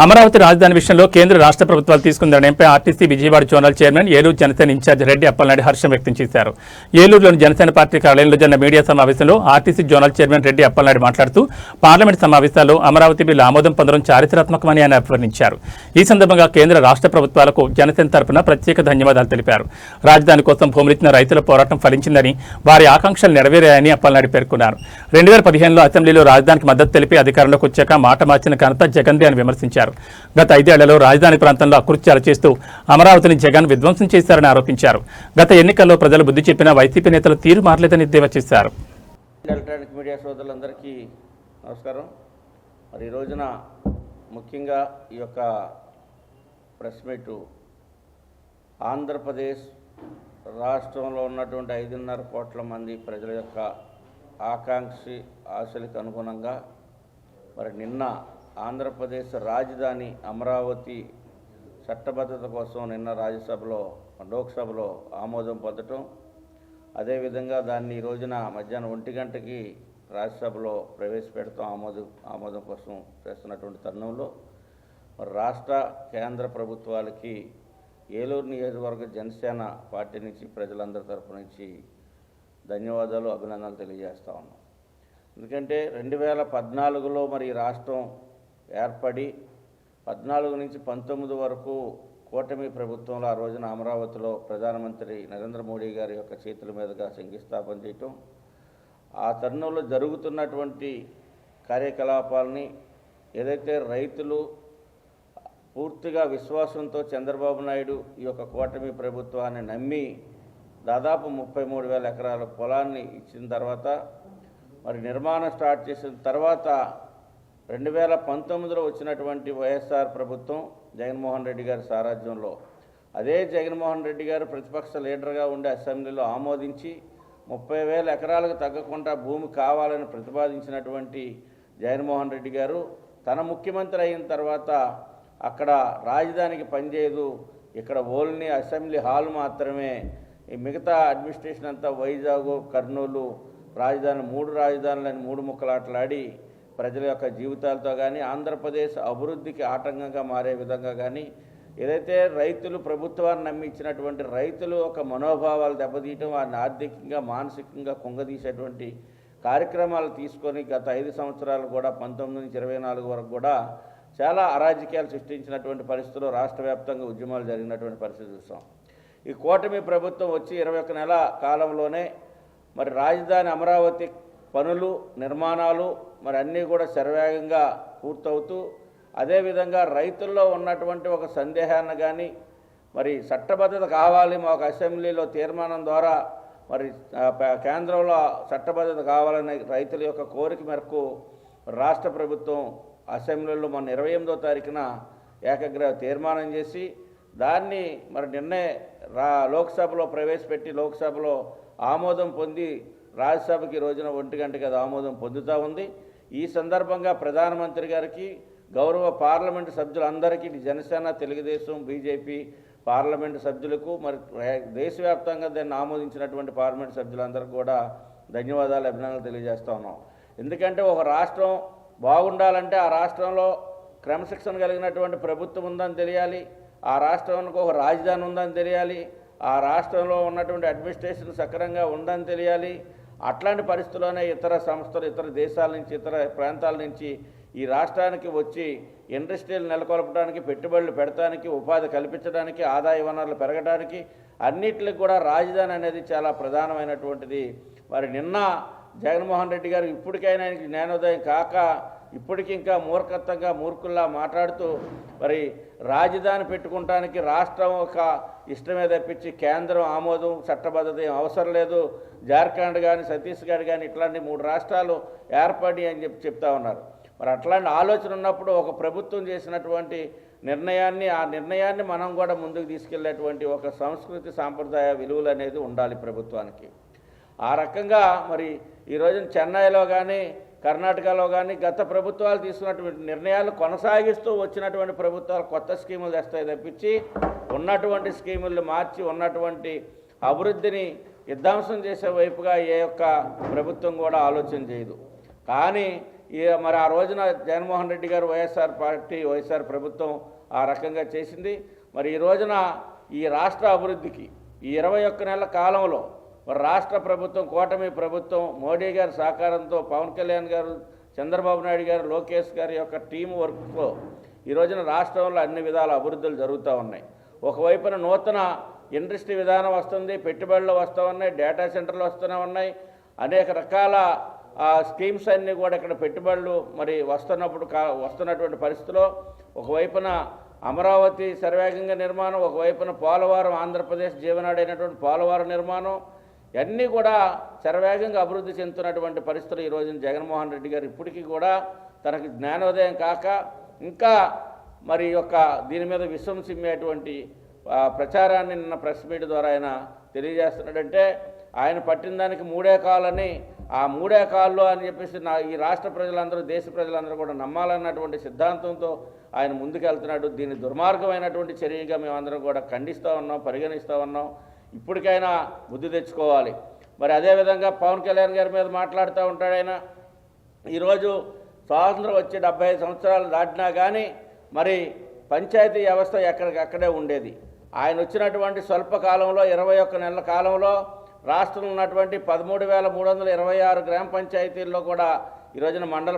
అమరావతి రాజధాని విషయంలో కేంద్ర రాష్ట్ర ప్రభుత్వాలు తీసుకున్న నిర్ణయంపై RTC Vijayawada zonal chairman Eluru Janasena incharge Reddy Appalanaidu హర్షం వ్యక్తం చేశారు. ఏలూరులోని జనసేన పార్టీ కార్యాలయంలో జరిగిన మీడియా సమావేశంలో RTC zonal chairman Reddy Appalanaidu మాట్లాడుతూ పార్లమెంట్ సమావేశాల్లో అమరావతి బిల్లు ఆమోదం పొందడం చారిత్రాత్మకమని ఆయన అభివర్ణించారు. ఈ సందర్భంగా కేంద్ర రాష్ట్ర ప్రభుత్వాలకు జనసేన తరపున ప్రత్యేక ధన్యవాదాలు తెలిపారు. రాజధాని కోసం భూములిచ్చిన రైతుల పోరాటం ఫలించిందని, వారి ఆకాంక్షలు నెరవేరాయని అప్పలనాయుడు పేర్కొన్నారు. 2015లో అసెంబ్లీలో రాజధానికి మద్దతు తెలిపి అధికారంలోకి వచ్చాక మాట మార్చిన ఘనత జగన్దే అని విమర్శించారు. గత 5 ఏళ్లలో రాజధాని ప్రాంతంలో అకృత్యాలు చేస్తూ అమరావతిని జగన్ విధ్వంసం చేశారని ఆరోపించారు. గత ఎన్నికల్లో ప్రజలు బుద్ధి చెప్పినా వైసీపీ నేతల తీరు మారలేదని ఎద్దేవా చేశారు. ఎలక్ట్రానిక్ మీడియా సోదరులందరికీ నమస్కారం. మరి ఈ రోజున ముఖ్యంగా ఈ యొక్క ప్రెస్ మీటు ఆంధ్రప్రదేశ్ రాష్ట్రంలో ఉన్నటువంటి 5.5 కోట్ల మంది ప్రజల యొక్క ఆశలకు అనుగుణంగా మరి నిన్న ఆంధ్రప్రదేశ్ రాజధాని అమరావతి చట్టబద్ధత కోసం నిన్న రాజ్యసభలో లోక్సభలో ఆమోదం పొందటం, అదేవిధంగా దాన్ని ఈ రోజున మధ్యాహ్నం 1 గంటకి రాజ్యసభలో ప్రవేశపెడతాం ఆమోదం కోసం చేస్తున్నటువంటి తరుణంలో మరి రాష్ట్ర కేంద్ర ప్రభుత్వాలకి ఏలూరు నియోజకవర్గ జనసేన పార్టీ నుంచి ప్రజలందరి తరపు నుంచి ధన్యవాదాలు, అభినందనలు తెలియజేస్తా ఉన్నాం. ఎందుకంటే 2014లో మరి రాష్ట్రం ఏర్పడి 14 నుంచి 19 వరకు కూటమి ప్రభుత్వంలో ఆ రోజున అమరావతిలో ప్రధానమంత్రి నరేంద్ర మోడీ గారి యొక్క చేతుల మీదుగా శంకుస్థాపన చేయటం, ఆ తరుణంలో జరుగుతున్నటువంటి కార్యకలాపాలని ఏదైతే రైతులు పూర్తిగా విశ్వాసంతో చంద్రబాబు నాయుడు ఈ యొక్క కూటమి ప్రభుత్వాన్ని నమ్మి దాదాపు 33,000 ఎకరాల పొలాన్ని ఇచ్చిన తర్వాత మరి నిర్మాణం స్టార్ట్ చేసిన తర్వాత 2019లో వచ్చినటువంటి వైఎస్ఆర్ ప్రభుత్వం జగన్మోహన్ రెడ్డి గారి సారథ్యంలో అదే జగన్మోహన్ రెడ్డి గారు ప్రతిపక్ష లీడర్గా ఉండి అసెంబ్లీలో ఆమోదించి 30,000 ఎకరాలకు తగ్గకుండా భూమి కావాలని ప్రతిపాదించినటువంటి జగన్మోహన్ రెడ్డి గారు తన ముఖ్యమంత్రి అయిన తర్వాత అక్కడ రాజధానికి పనిచేయదు, ఇక్కడ ఓన్లీ అసెంబ్లీ హాల్ మాత్రమే, ఈ మిగతా అడ్మినిస్ట్రేషన్ అంతా వైజాగ్, కర్నూలు రాజధాని 3 రాజధానులని 3 ముక్కలాటలాడి ప్రజల యొక్క జీవితాలతో కానీ ఆంధ్రప్రదేశ్ అభివృద్ధికి ఆటంకంగా మారే విధంగా కానీ ఏదైతే రైతులు ప్రభుత్వాన్ని నమ్మి ఇచ్చినటువంటి రైతులు ఒక మనోభావాలు దెబ్బతీయటం, వారిని ఆర్థికంగా మానసికంగా కుంగదీసేటువంటి కార్యక్రమాలు తీసుకొని గత 5 సంవత్సరాలు కూడా 19 నుంచి 24 వరకు కూడా చాలా అరాజకీయాలు సృష్టించినటువంటి పరిస్థితుల్లో రాష్ట్ర వ్యాప్తంగా ఉద్యమాలు జరిగినటువంటి పరిస్థితి చూస్తాం. ఈ కూటమి ప్రభుత్వం వచ్చి 21 నెలల కాలంలోనే మరి రాజధాని అమరావతి పనులు నిర్మాణాలు మరి అన్నీ కూడా శరవేగంగా పూర్తవుతూ అదేవిధంగా రైతుల్లో ఉన్నటువంటి ఒక సందేహాన్ని కానీ మరి చట్టబద్ధత కావాలి, మాకు అసెంబ్లీలో తీర్మానం ద్వారా మరి కేంద్రంలో చట్టబద్ధత కావాలనే రైతుల యొక్క కోరిక మేరకు రాష్ట్ర ప్రభుత్వం అసెంబ్లీలో మొన్న 28వ తారీఖున ఏకగ్రీవ తీర్మానం చేసి దాన్ని మరి నిన్నే లోక్సభలో ప్రవేశపెట్టి లోక్సభలో ఆమోదం పొంది రాజ్యసభకి రోజున 1 గంటకి అది ఆమోదం పొందుతూ ఉంది. ఈ సందర్భంగా ప్రధానమంత్రి గారికి, గౌరవ పార్లమెంటు సభ్యులందరికీ, జనసేన, తెలుగుదేశం, బీజేపీ పార్లమెంటు సభ్యులకు మరి దేశవ్యాప్తంగా దాన్ని ఆమోదించినటువంటి పార్లమెంటు సభ్యులందరికీ కూడా ధన్యవాదాలు, అభినందనలు తెలియజేస్తూ ఉన్నాం. ఎందుకంటే ఒక రాష్ట్రం బాగుండాలంటే ఆ రాష్ట్రంలో క్రమశిక్షణ కలిగినటువంటి ప్రభుత్వం ఉందని తెలియాలి, ఆ రాష్ట్రానికి ఒక రాజధాని ఉందని తెలియాలి, ఆ రాష్ట్రంలో ఉన్నటువంటి అడ్మినిస్ట్రేషన్ సక్రమంగా ఉందని తెలియాలి. అట్లాంటి పరిస్థితుల్లోనే ఇతర సంస్థలు, ఇతర దేశాల నుంచి, ఇతర ప్రాంతాల నుంచి ఈ రాష్ట్రానికి వచ్చి ఇండస్ట్రీలు నెలకొల్పడానికి, పెట్టుబడులు పెడతానికి, ఉపాధి కల్పించడానికి, ఆదాయ వనరులు పెరగడానికి అన్నిటికి కూడా రాజధాని అనేది చాలా ప్రధానమైనటువంటిది. మరి నిన్న జగన్మోహన్ రెడ్డి గారు ఇప్పటికైనా ఆయనకి జ్ఞానోదయం కాక ఇప్పటికి ఇంకా మూర్ఖత్వంగా మూర్ఖుల్లా మాట్లాడుతూ మరి రాజధాని పెట్టుకుంటానికి రాష్ట్రం ఒక ఇష్టమే తప్పించి కేంద్రం ఆమోదం చట్టబద్ధత ఏం అవసరం లేదు, జార్ఖండ్ కానీ ఛత్తీస్గఢ్ కానీ ఇట్లాంటి 3 రాష్ట్రాలు ఏర్పడి అని చెప్తా ఉన్నారు. మరి అట్లాంటి ఆలోచన ఉన్నప్పుడు ఒక ప్రభుత్వం చేసినటువంటి ఆ నిర్ణయాన్ని మనం కూడా ముందుకు తీసుకెళ్లేటువంటి ఒక సంస్కృతి సాంప్రదాయ విలువలు అనేది ఉండాలి ప్రభుత్వానికి. ఆ రకంగా మరి ఈరోజు చెన్నైలో కానీ కర్ణాటకలో కానీ గత ప్రభుత్వాలు తీసుకున్నటువంటి నిర్ణయాలు కొనసాగిస్తూ వచ్చినటువంటి ప్రభుత్వాలు కొత్త స్కీములు తెస్తాయి తప్పించి ఉన్నటువంటి స్కీములు మార్చి ఉన్నటువంటి అభివృద్ధిని విధ్వంసం చేసే వైపుగా ఏ ఒక్క ప్రభుత్వం కూడా ఆలోచన చేయదు. కానీ మరి ఆ రోజున జగన్మోహన్ రెడ్డి గారు వైఎస్ఆర్ పార్టీ వైఎస్ఆర్ ప్రభుత్వం ఆ రకంగా చేసింది. మరి ఈ రోజున ఈ రాష్ట్ర అభివృద్ధికి ఈ 21 నెలల కాలంలో మరి రాష్ట్ర ప్రభుత్వం, కూటమి ప్రభుత్వం, మోడీ గారి సహకారంతో, పవన్ కళ్యాణ్ గారు, చంద్రబాబు నాయుడు గారు, లోకేష్ గారి యొక్క టీం వర్క్తో ఈ రోజున రాష్ట్రంలో అన్ని విధాల అభివృద్ధులు జరుగుతూ ఉన్నాయి. ఒకవైపున నూతన ఇండస్ట్రీ విధానం వస్తుంది, పెట్టుబడులు వస్తూ ఉన్నాయి, డేటా సెంటర్లు వస్తూనే ఉన్నాయి, అనేక రకాల స్కీమ్స్ అన్నీ కూడా ఇక్కడ పెట్టుబడులు మరి వస్తున్నటువంటి పరిస్థితిలో ఒకవైపున అమరావతి శరవేగంగా నిర్మాణం, ఒకవైపున పోలవరం, ఆంధ్రప్రదేశ్ జీవనాడైనటువంటి పోలవరం నిర్మాణం, ఇవన్నీ కూడా శరవేగంగా అభివృద్ధి చెందుతున్నటువంటి పరిస్థితులు ఈ రోజున జగన్మోహన్ రెడ్డి గారు ఇప్పటికీ కూడా తనకి జ్ఞానోదయం కాక ఇంకా మరి దీని మీద విశ్వం సిమ్మేటువంటి ప్రచారాన్ని నిన్న ప్రెస్ మీట్ ద్వారా ఆయన తెలియజేస్తున్నాడంటే ఆయన పట్టిన దానికి 3 కాలని, ఆ 3 కాళ్ళు అని చెప్పేసి ఈ రాష్ట్ర ప్రజలందరూ, దేశ ప్రజలందరూ కూడా నమ్మాలన్నటువంటి సిద్ధాంతంతో ఆయన ముందుకెళ్తున్నాడు. దీన్ని దుర్మార్గమైనటువంటి చర్యగా మేమందరం కూడా ఖండిస్తూ ఉన్నాం, పరిగణిస్తూ ఉన్నాం. ఇప్పటికైనా బుద్ధి తెచ్చుకోవాలి. మరి అదేవిధంగా పవన్ కళ్యాణ్ గారి మీద మాట్లాడుతూ ఉంటాడు ఆయన. ఈరోజు స్వాతంత్రం వచ్చి 75 సంవత్సరాలు దాటినా కానీ మరి పంచాయతీ వ్యవస్థ ఎక్కడికక్కడే ఉండేది. ఆయన వచ్చినటువంటి స్వల్ప కాలంలో 21 నెలల కాలంలో రాష్ట్రంలో ఉన్నటువంటి 13,326 గ్రామ పంచాయతీల్లో కూడా ఈ రోజున మండల